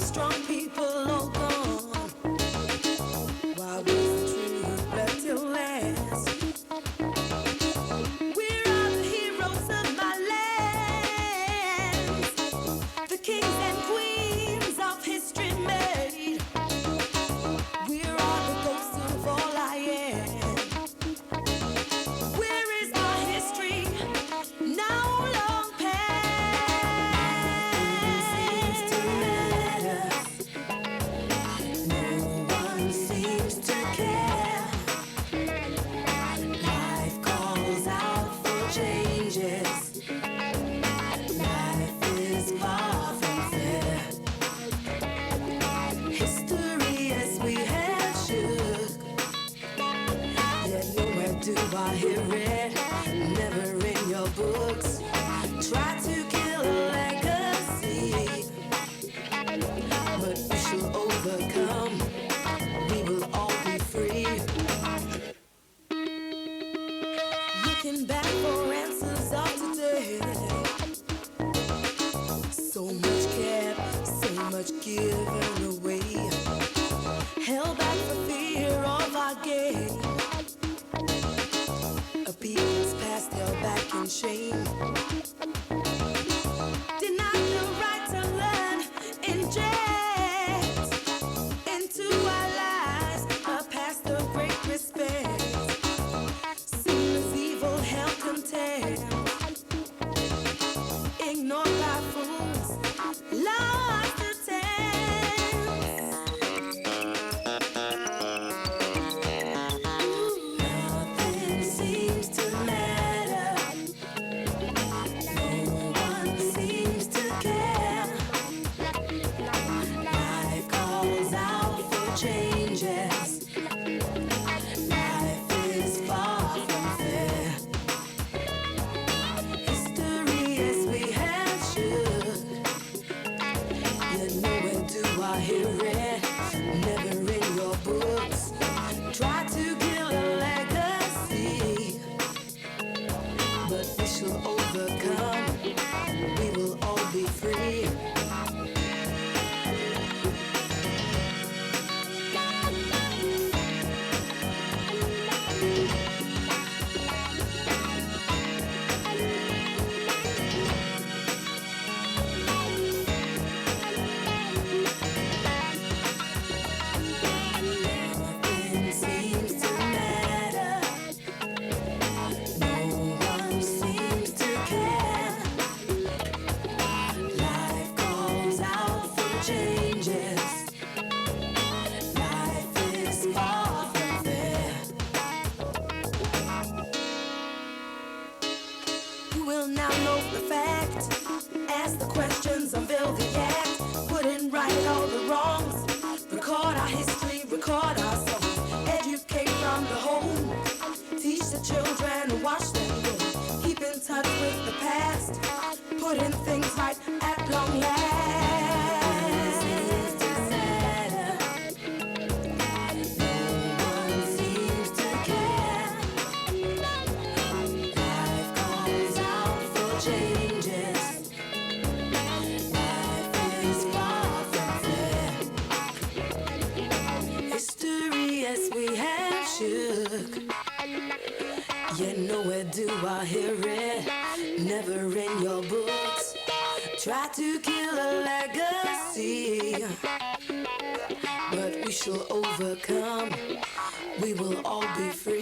strong people all gone. Why was the truth left till last? We're all the heroes of my land, the kings and queens of history made. We're all the ghosts of all I am. Where is our history? Now long past. Seems to matter. No one seems to care. Life calls out for changes. Life is far from fair. History as we have shook. Yet nowhere do I hear it. Never in your books. Try to kill a legacy, but we shall overcome. We will all be free. Looking back for answers of today. So much kept, so much given away. Held back for fear of our gain. A people's past held back in shame. Denied the right to learn. Inject into our lives a past of great respect. Seen as evil held contempt. Ignored by fools. Lost to nothing seems to matter. No one seems to care. Life calls out for changes. Life is far from fair. History as we have should. Yet nowhere do I hear it. Never in your books. Try to kill a legacy, but we shall overcome. We will all be free. Nothing seems to matter. No one seems to care. Life calls out for changes. Life is far from fair. You will now know the fact. Ask the questions, unveil the act. Put in right all the wrongs. Record our history, record our songs. Educate from the home. Teach the children and watch them grow. Keep in touch with the past. Putting things right at long last. Seems to matter. No one seems to care. Life calls out for changes. Life is far from fair. History as we have shook. Yet nowhere do I hear it. Never in your books. Try to kill a legacy, but we shall overcome. We will all be free.